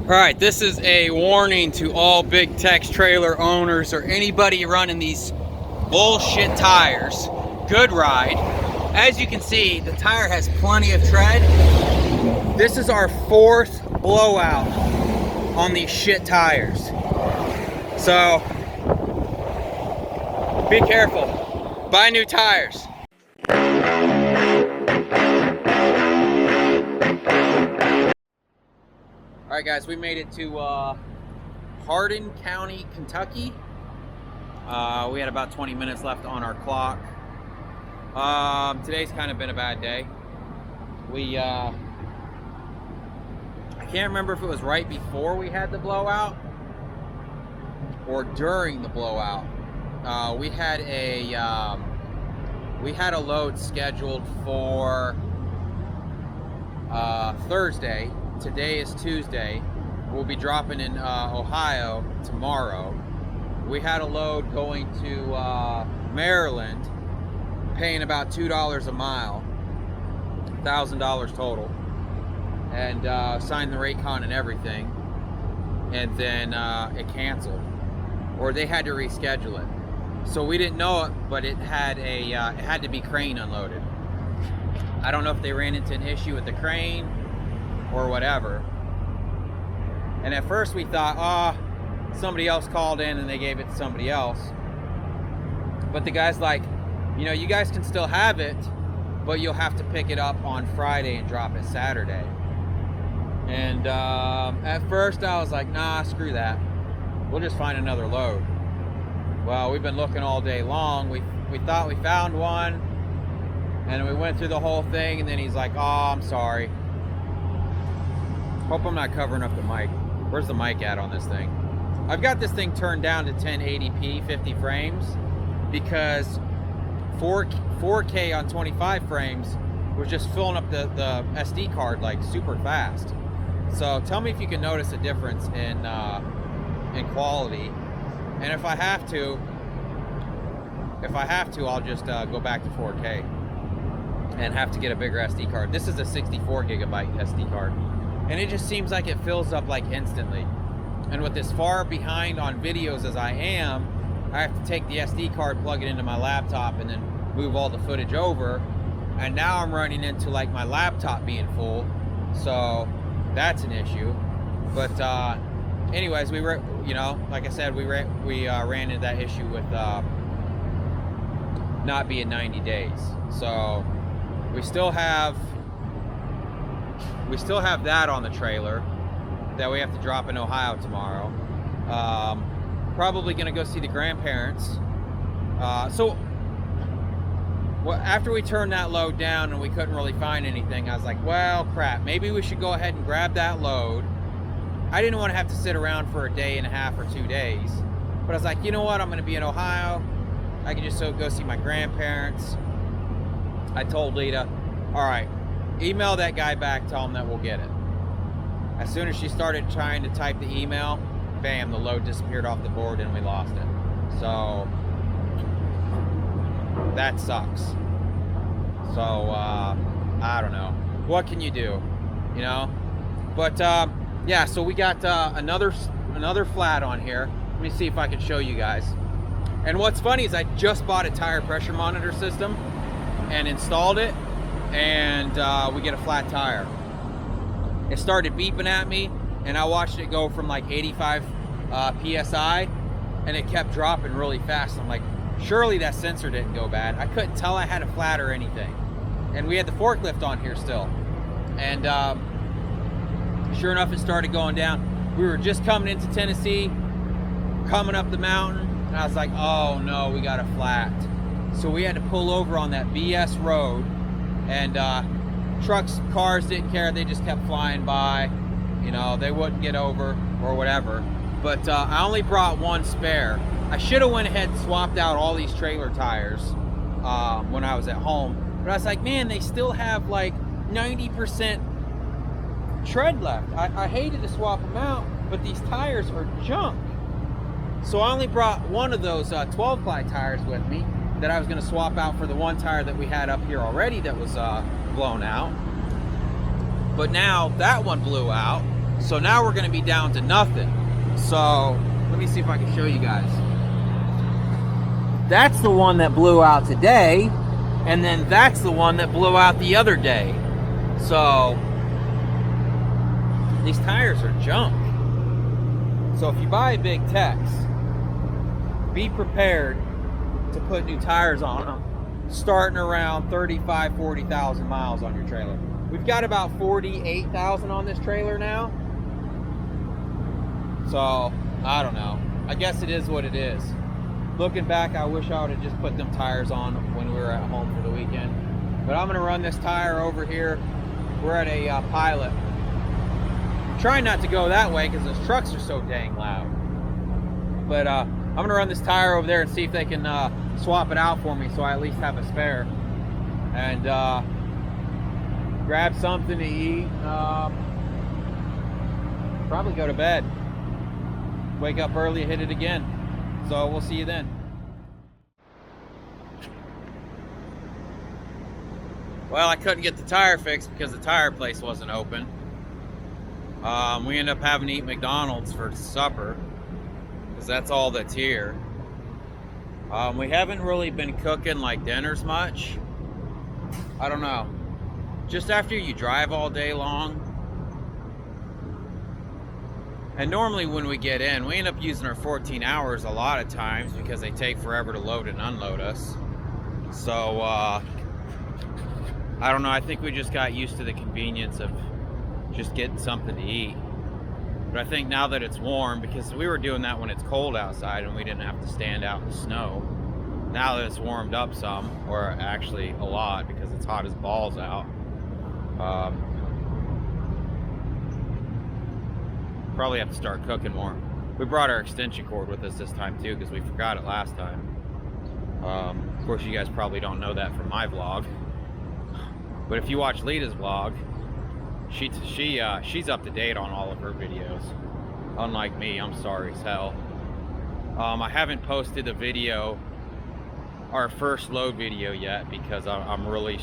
Alright, this is a warning to all big Tex trailer owners or anybody running these bullshit tires. Good ride. As you can see, the tire has plenty of tread. This is our fourth blowout on these shit tires. So, be careful. Buy new tires. Alright guys, we made it to Hardin County, Kentucky. We had about 20 minutes left on our clock. Today's kind of been a bad day. I can't remember if it was right before we had the blowout or during the blowout. We had a load scheduled for Thursday. Today is Tuesday. We'll be dropping in Ohio tomorrow. We had a load going to Maryland, paying about $2 a mile, $1,000 total, and signed the rate con and everything. And then it canceled, or they had to reschedule it. So we didn't know it, but it had to be crane unloaded. I don't know if they ran into an issue with the crane or whatever. And at first we thought, somebody else called in and they gave it to somebody else. But the guy's like, you know, you guys can still have it, but you'll have to pick it up on Friday and drop it Saturday. And at first I was like, nah, screw that. We'll just find another load. Well, we've been looking all day long. We thought we found one, and we went through the whole thing, and then he's like, oh, I'm sorry. Hope I'm not covering up the mic. Where's the mic at on this thing? I've got this thing turned down to 1080p, 50 frames, because 4K on 25 frames was just filling up the SD card like super fast. So tell me if you can notice a difference in quality. And if I have to, I'll just go back to 4K and have to get a bigger SD card. This is a 64 gigabyte SD card. And it just seems like it fills up like instantly. And with this far behind on videos as I am, I have to take the SD card, plug it into my laptop, and then move all the footage over. And now I'm running into like my laptop being full. So that's an issue. But anyways, we were, you know, like I said, we ran into that issue with not being 90 days. So we still have that on the trailer that we have to drop in Ohio tomorrow. Probably gonna go see the grandparents. So after we turned that load down and we couldn't really find anything, I was like, well, crap, maybe we should go ahead and grab that load. I didn't want to have to sit around for a day and a half or 2 days, but I was like, you know what, I'm gonna be in Ohio. I can just go see my grandparents. I told Lita, all right, email that guy back, tell him that we'll get it. As soon as she started trying to type the email, bam, the load disappeared off the board and we lost it. So that sucks. So I don't know, what can you do, you know? But yeah, so we got another flat on here. Let me see if I can show you guys. And what's funny is I just bought a tire pressure monitor system and installed it, and we get a flat tire. It started beeping at me, and I watched it go from like 85 PSI, and it kept dropping really fast. I'm like, surely that sensor didn't go bad. I couldn't tell I had a flat or anything. And we had the forklift on here still. And sure enough, it started going down. We were just coming into Tennessee, coming up the mountain, and I was like, oh no, we got a flat. So we had to pull over on that BS road, and trucks, cars didn't care. They just kept flying by. You know, they wouldn't get over or whatever. But I only brought one spare. I should have went ahead and swapped out all these trailer tires when I was at home. But I was like, man, they still have like 90% tread left. I hated to swap them out, but these tires are junk. So I only brought one of those 12-ply tires with me that I was going to swap out for the one tire that we had up here already that was blown out. But now that one blew out, So now we're going to be down to nothing. So let me see if I can show you guys. That's the one that blew out today, and then that's the one that blew out the other day. So these tires are junk. So if you buy a big Tex, be prepared to put new tires on them, starting around 35, 40,000 miles on your trailer. We've got about 48,000 on this trailer now. So, I don't know. I guess it is what it is. Looking back, I wish I would have just put them tires on when we were at home for the weekend. But I'm going to run this tire over here. We're at a Pilot. I'm trying not to go that way because those trucks are so dang loud. But I'm going to run this tire over there and see if they can swap it out for me so I at least have a spare. And grab something to eat. Probably go to bed. Wake up early and hit it again. So we'll see you then. Well, I couldn't get the tire fixed because the tire place wasn't open. We ended up having to eat McDonald's for supper because that's all that's here. We haven't really been cooking like dinners much. I don't know. Just after you drive all day long, and normally when we get in, we end up using our 14 hours a lot of times because they take forever to load and unload us. So, I don't know, I think we just got used to the convenience of just getting something to eat. But I think now that it's warm, because we were doing that when it's cold outside and we didn't have to stand out in the snow. Now that it's warmed up some, or actually a lot because it's hot as balls out, probably have to start cooking more. We brought our extension cord with us this time too because we forgot it last time. Of course, you guys probably don't know that from my vlog, but if you watch Lita's vlog, she's up to date on all of her videos. Unlike me, I'm sorry as hell. I haven't posted a video, our first load video yet, because I'm really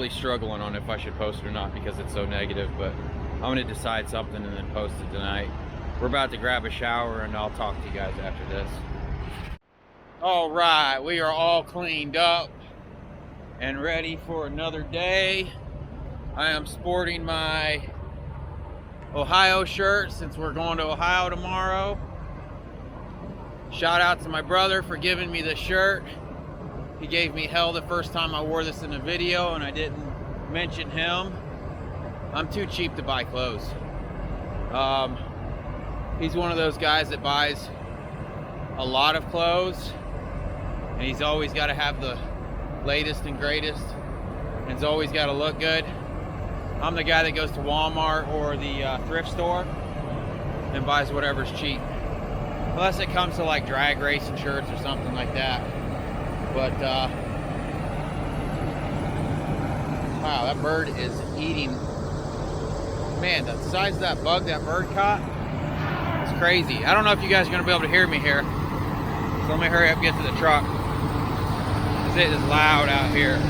struggling on if I should post it or not because it's so negative. But I'm gonna decide something and then post it tonight. We're about to grab a shower and I'll talk to you guys after this. All right, we are all cleaned up and ready for another day. I am sporting my Ohio shirt since we're going to Ohio tomorrow. Shout out to my brother for giving me this shirt. He gave me hell the first time I wore this in a video and I didn't mention him. I'm too cheap to buy clothes. He's one of those guys that buys a lot of clothes and he's always got to have the latest and greatest and he's always got to look good. I'm the guy that goes to Walmart or the thrift store and buys whatever's cheap. Unless it comes to like drag racing shirts or something like that. But, wow, that bird is eating. Man, the size of that bug that bird caught is crazy. I don't know if you guys are going to be able to hear me here. So let me hurry up and get to the truck. Because it is loud out here.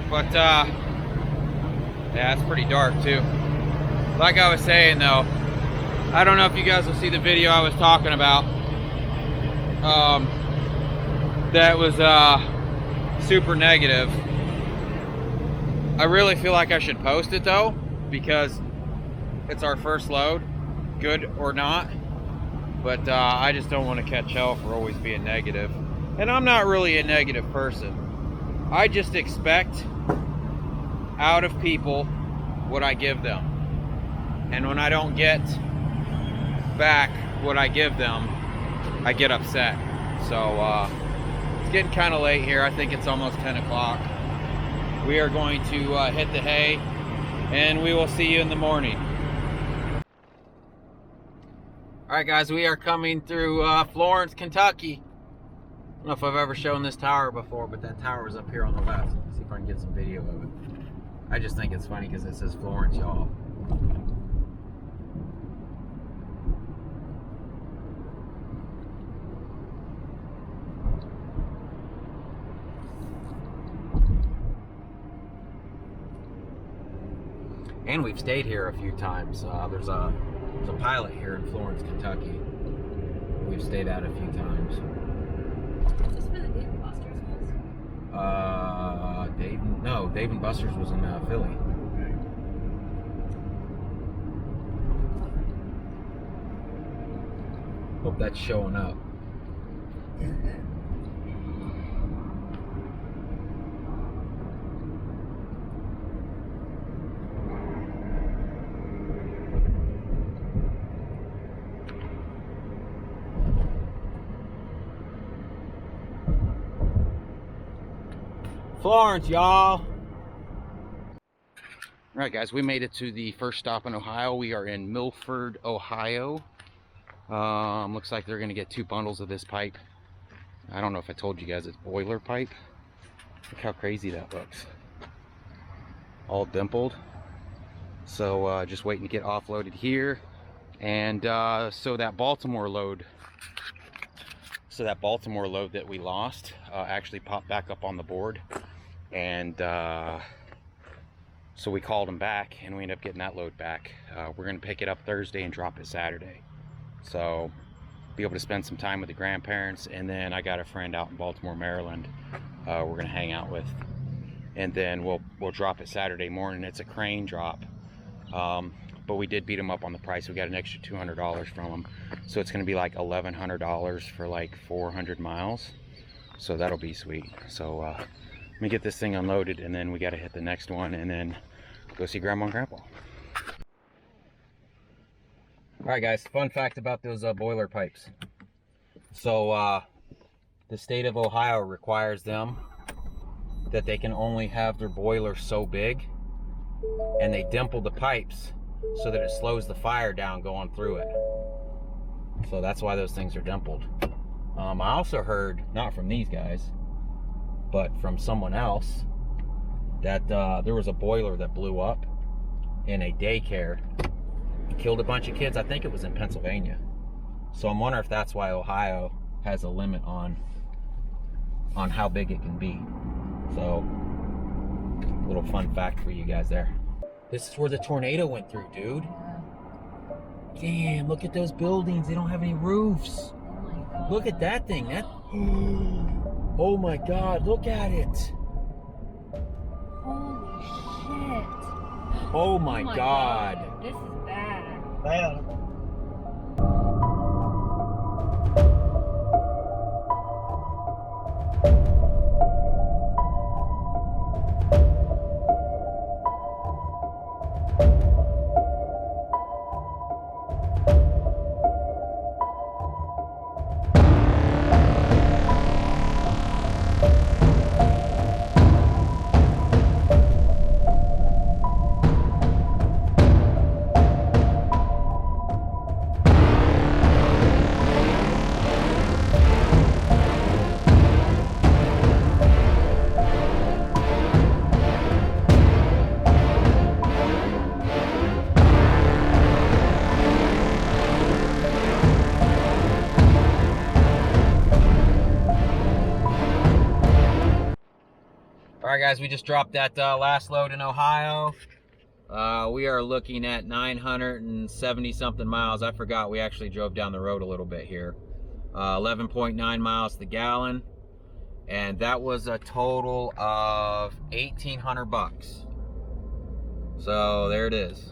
But, yeah, it's pretty dark too. Like I was saying though, I don't know if you guys will see the video I was talking about. That was super negative. I really feel like I should post it though, because it's our first load, good or not. But I just don't want to catch hell for always being negative. And I'm not really a negative person. I just expect out of people what I give them. And when I don't get back what I give them, I get upset. So it's getting kind of late here. I think it's almost 10 o'clock. We are going to hit the hay and we will see you in the morning. All right guys, we are coming through Florence, Kentucky. I don't know if I've ever shown this tower before, but that tower is up here on the left. Let's see if I can get some video of it. I just think it's funny because it says Florence, y'all. And we've stayed here a few times. There's a pilot here in Florence, Kentucky. We've stayed at a few times. Is this where the Dave and Buster's was? Dave and Buster's was in Philly. Hope that's showing up. Florence, y'all. All right, guys, we made it to the first stop in Ohio. We are in Milford, Ohio. Looks like they're gonna get 2 bundles of this pipe. I don't know if I told you guys it's boiler pipe. Look how crazy that looks. All dimpled. So just waiting to get offloaded here. And so that Baltimore load that we lost actually popped back up on the board. And so we called them back and we ended up getting that load back. We're gonna pick it up Thursday and drop it Saturday. So be able to spend some time with the grandparents, and then I got a friend out in Baltimore, Maryland we're gonna hang out with, and then we'll drop it Saturday morning. It's a crane drop, but we did beat them up on the price. We got an extra $200 from them, so it's gonna be like $1,100 for like 400 miles. So that'll be sweet. So let me get this thing unloaded, and then we got to hit the next one and then go see Grandma and Grandpa. All right, guys, fun fact about those boiler pipes. So the state of Ohio requires them that they can only have their boiler so big, and they dimple the pipes so that it slows the fire down going through it. So that's why those things are dimpled. I also heard, not from these guys, but from someone else, that there was a boiler that blew up in a daycare. It killed a bunch of kids. I think it was in Pennsylvania. So I'm wondering if that's why Ohio has a limit on how big it can be. So, little fun fact for you guys there. This is where the tornado went through, dude. Damn, look at those buildings. They don't have any roofs. Look at that thing. That. Oh my God, look at it. Holy shit. Oh my God. This is bad. Bad. All right, guys, we just dropped that last load in Ohio. We are looking at 970 something miles. I forgot we actually drove down the road a little bit here. 11.9 miles to the gallon, and that was a total of 1,800 bucks. So there it is.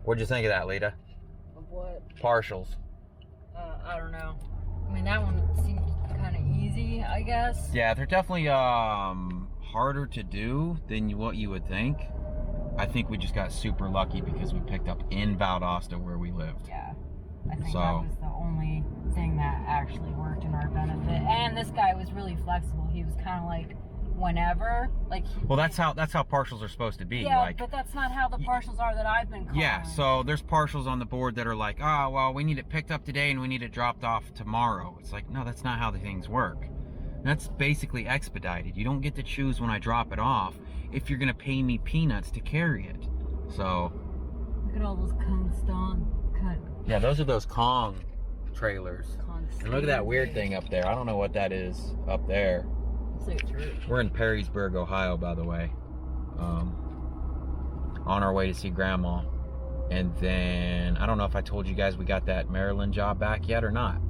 What'd you think of that, Lita? Of what? Partials. I don't know. I mean, that one seemed kind of easy, I guess. Yeah, they're definitely harder to do than what you would think. I think we just got super lucky because we picked up in Valdosta where we lived. Yeah, I think that was the only thing that actually worked in our benefit. And this guy was really flexible. He was kind of like, whenever, like. Well, that's how partials are supposed to be. Yeah, like, but that's not how the partials are that I've been calling. Yeah, so there's partials on the board that are like, oh, well, we need it picked up today and we need it dropped off tomorrow. It's like, no, that's not how the things work. That's basically expedited. You don't get to choose when I drop it off if you're gonna pay me peanuts to carry it. So. Look at all those Kong cut. Yeah, those are those Kong trailers. And look at that weird thing up there. I don't know what that is up there. It's like a church. We're in Perrysburg, Ohio, by the way. on our way to see Grandma. And then, I don't know if I told you guys we got that Maryland job back yet or not.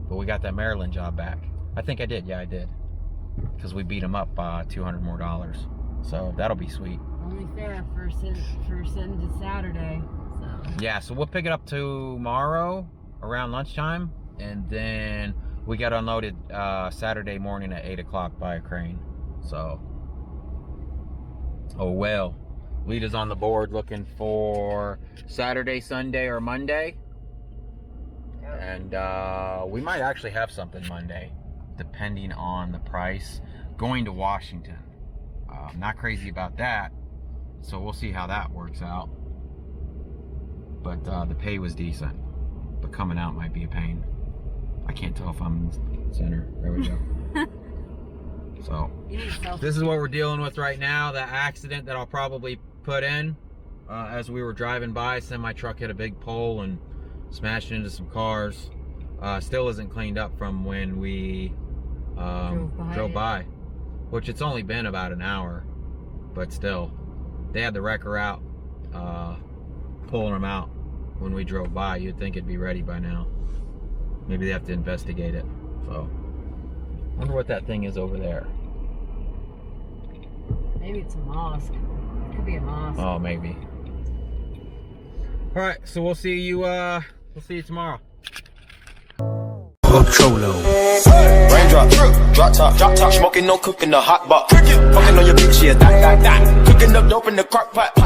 But we got that Maryland job back. I think I did. Yeah, I did. Because we beat them up $200 more. So that'll be sweet. Only fair for sitting to Saturday. So. Yeah, so we'll pick it up tomorrow around lunchtime. And then we got unloaded Saturday morning at 8 o'clock by a crane. So, oh well. Lita's on the board looking for Saturday, Sunday, or Monday. And we might actually have something Monday, depending on the price. Going to Washington. Not crazy about that. So we'll see how that works out. But the pay was decent. But coming out might be a pain. I can't tell if I'm in the center. There we go. So, this is what we're dealing with right now. That accident that I'll probably put in as we were driving by. Semi-truck hit a big pole and smashed into some cars. Still isn't cleaned up from when we drove by. Which it's only been about an hour. But still, they had the wrecker out, pulling them out when we drove by. You'd think it'd be ready by now. Maybe they have to investigate it. So, wonder what that thing is over there. Maybe it's a mosque. It could be a mosque. Oh, maybe. All right, so we'll see you tomorrow. Raindrop, drop top, smoking, no cooking, the hot box. Fucking on your bitch, yeah, that. Cooking up dope in the crock pot. We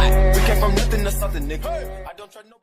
came from nothing to something, nigga. I don't try no.